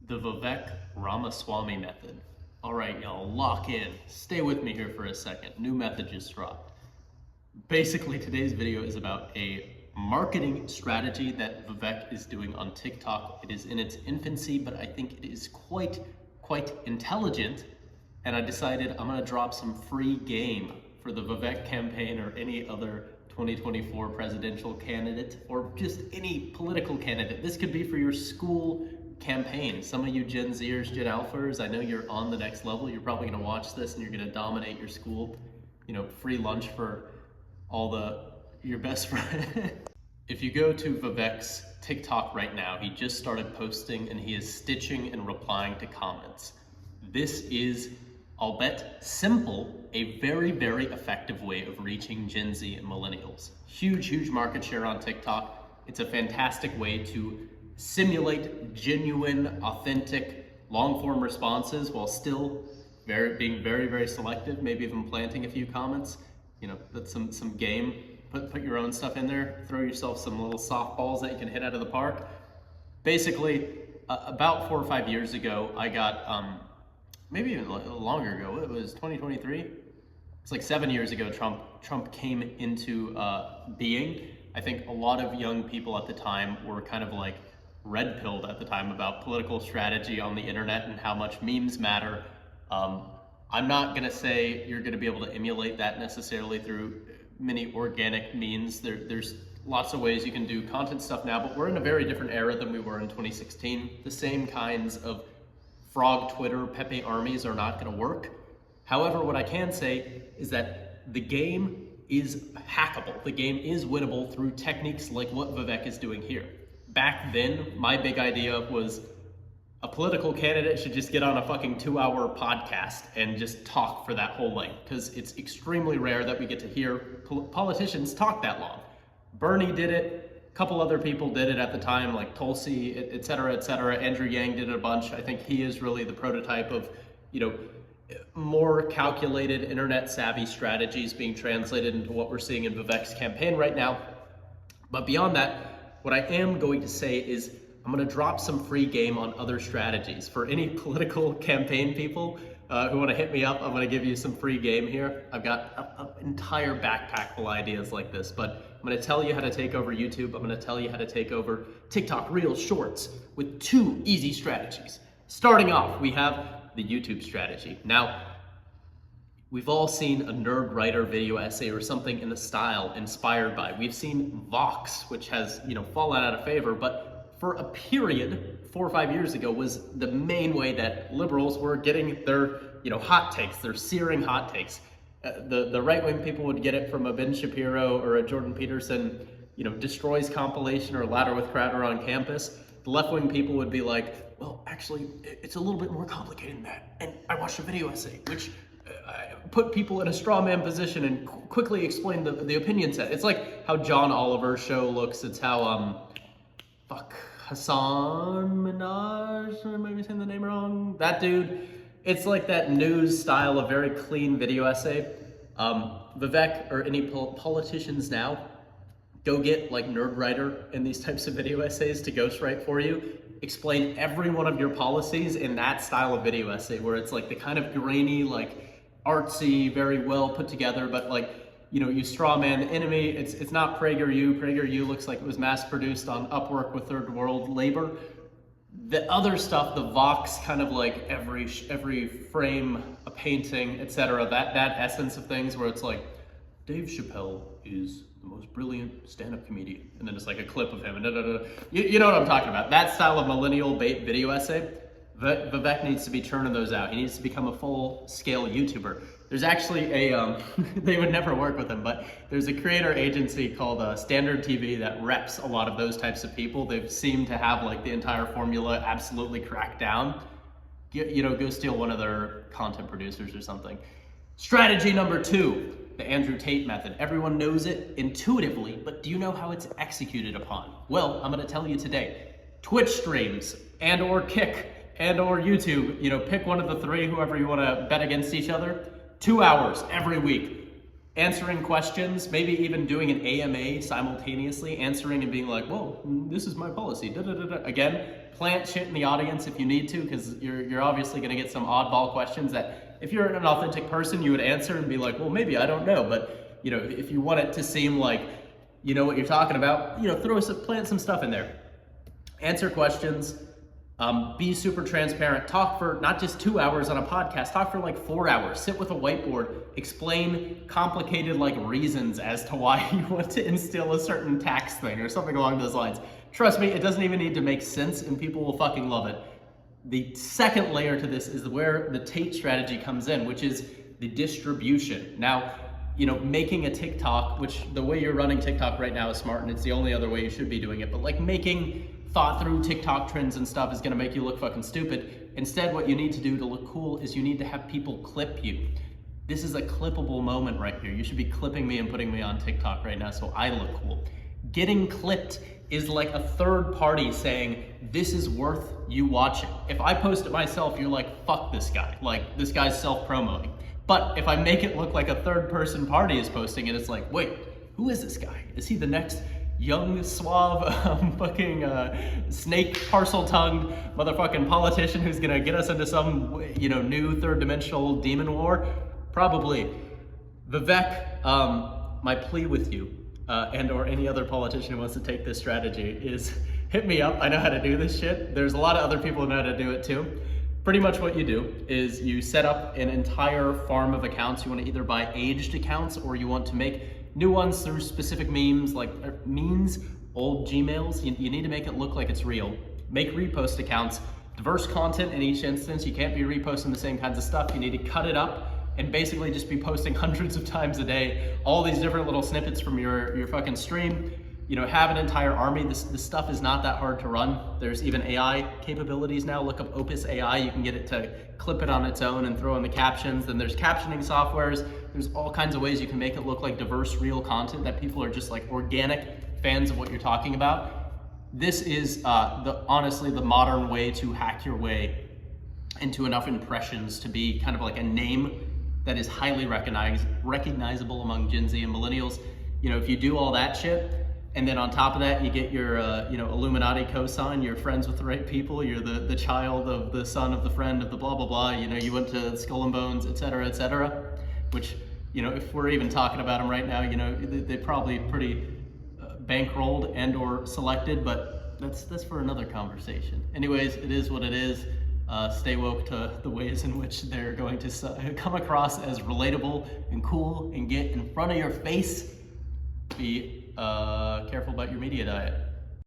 The Vivek Ramaswamy method. All right, y'all, lock in. Stay with me here for a second. New method just dropped. Basically, today's video is about a marketing strategy that Vivek is doing on TikTok. It is in its infancy, but I think it is quite intelligent. And I decided I'm gonna drop some free game for the Vivek campaign or any other 2024 presidential candidate or just any political candidate. This could be for your school campaign. Some of you Gen Zers, Gen Alphas, I know you're on the next level. You're probably gonna watch this and you're gonna dominate your school. You know, free lunch for all your best friends. If you go to Vivek's TikTok right now, he just started posting and he is stitching and replying to comments. This is, I'll bet, simple, a very effective way of reaching Gen Z and millennials. Huge market share on TikTok. It's a fantastic way to simulate genuine, authentic, long-form responses while still being very selective, maybe even planting a few comments. You know, that's some game. Put your own stuff in there. Throw yourself some little softballs that you can hit out of the park. Basically, about 4 or 5 years ago, I got, maybe even a little longer ago, it was 2023. It's like 7 years ago, Trump came into being. I think a lot of young people at the time were kind of like red-pilled at the time about political strategy on the internet and how much memes matter. I'm not gonna say you're gonna be able to emulate that necessarily through many organic means. There's lots of ways you can do content stuff now, but we're in a very different era than we were in 2016. The same kinds of frog Twitter, Pepe armies are not gonna work. However, what I can say is that the game is hackable. The game is winnable through techniques like what Vivek is doing here. Back then, my big idea was a political candidate should just get on a fucking 2-hour podcast and just talk for that whole length, because it's extremely rare that we get to hear politicians talk that long. Bernie did it, a couple other people did it at the time, like Tulsi, et cetera. Andrew Yang did it a bunch. I think he is really the prototype of, you know, more calculated internet savvy strategies being translated into what we're seeing in Vivek's campaign right now. But beyond that, what I am going to say is I'm going to drop some free game on other strategies. For any political campaign people who want to hit me up, I'm going to give you some free game here. I've got an entire backpack full of ideas like this, but I'm going to tell you how to take over YouTube. I'm going to tell you how to take over TikTok Reels Shorts with 2 easy strategies. Starting off, we have the YouTube strategy. Now, we've all seen a nerd writer video essay or something in the style inspired by. We've seen Vox, which has, you know, fallen out of favor, but for a period, 4 or 5 years ago, was the main way that liberals were getting their, you know, hot takes, their searing hot takes. The right-wing people would get it from a Ben Shapiro or a Jordan Peterson, you know, destroys compilation or ladder with Crowder on campus. The left-wing people would be like, well, actually, it's a little bit more complicated than that. And I watched a video essay, which put people in a straw man position and quickly explain the opinion set. It's like how John Oliver's show looks. It's how, Hassan Minaj, am I saying the name wrong? That dude. It's like that news style of very clean video essay. Vivek or any politicians now, go get like Nerdwriter in these types of video essays to ghostwrite for you. Explain every one of your policies in that style of video essay where it's like the kind of grainy, like artsy, very well put together, but like, you know, you straw man the enemy. It's not PragerU. PragerU looks like it was mass produced on Upwork with third world labor. The other stuff, the Vox kind of like every frame a painting, etc. That essence of things where it's like Dave Chappelle is the most brilliant stand-up comedian, and then it's like a clip of him and You know what I'm talking about. That style of millennial bait video essay. Vivek needs to be churning those out. He needs to become a full-scale YouTuber. There's actually a, they would never work with him, but there's a creator agency called Standard TV that reps a lot of those types of people. They've seemed to have like the entire formula absolutely cracked down. You know, go steal one of their content producers or something. Strategy number 2, the Andrew Tate method. Everyone knows it intuitively, but do you know how it's executed upon? Well, I'm gonna tell you today. Twitch streams and or Kick and or YouTube, you know, pick one of the 3, whoever you wanna bet against each other. 2 hours every week. answering questions, maybe even doing an AMA simultaneously, answering and being like, whoa, this is my policy, da, da, da, da. Again, plant shit in the audience if you need to, because you're obviously gonna get some oddball questions that if you're an authentic person, you would answer and be like, well, maybe, I don't know. But you know, if you want it to seem like you know what you're talking about, you know, plant some stuff in there. Answer questions, be super transparent, talk for not just 2 hours on a podcast, talk for like 4 hours, sit with a whiteboard, explain complicated like reasons as to why you want to instill a certain tax thing or something along those lines. Trust me, it doesn't even need to make sense and people will fucking love it. The second layer to this is where the Tate strategy comes in, which is the distribution. Now, you know, making a TikTok, which the way you're running TikTok right now is smart and it's the only other way you should be doing it, but like making thought through TikTok trends and stuff is gonna make you look fucking stupid. Instead, what you need to do to look cool is you need to have people clip you. This is a clippable moment right here. You should be clipping me and putting me on TikTok right now so I look cool. Getting clipped is like a third party saying, this is worth you watching. If I post it myself, you're like, fuck this guy. Like, this guy's self-promoting. But if I make it look like a third person party is posting it, it's like, wait, who is this guy? Is he the next young, suave, fucking snake parcel-tongued motherfucking politician who's gonna get us into some, you know, new third dimensional demon war? Probably. Vivek, my plea with you, and or any other politician who wants to take this strategy is hit me up. I know how to do this shit. There's a lot of other people who know how to do it too. Pretty much what you do is you set up an entire farm of accounts. You want to either buy aged accounts or you want to make new ones through specific memes, like memes, old Gmails. You need to make it look like it's real. Make repost accounts, diverse content in each instance. You can't be reposting the same kinds of stuff. You need to cut it up and basically just be posting hundreds of times a day, all these different little snippets from your fucking stream. You know, have an entire army. This stuff is not that hard to run. There's even AI capabilities now. Look up Opus AI. You can get it to clip it on its own and throw in the captions. Then there's captioning softwares. There's all kinds of ways you can make it look like diverse, real content that people are just like organic fans of what you're talking about. This is honestly the modern way to hack your way into enough impressions to be kind of like a name that is highly recognizable among Gen Z and millennials. You know, if you do all that shit, and then on top of that, you get your, you know, Illuminati cosign, you're friends with the right people, you're the child of the son of the friend of the blah, blah, blah, you know, you went to Skull and Bones, et cetera, which, you know, if we're even talking about them right now, you know, they're probably pretty bankrolled and or selected, but that's for another conversation. Anyways, it is what it is. Stay woke to the ways in which they're going to come across as relatable and cool and get in front of your face. Be careful about your media diet.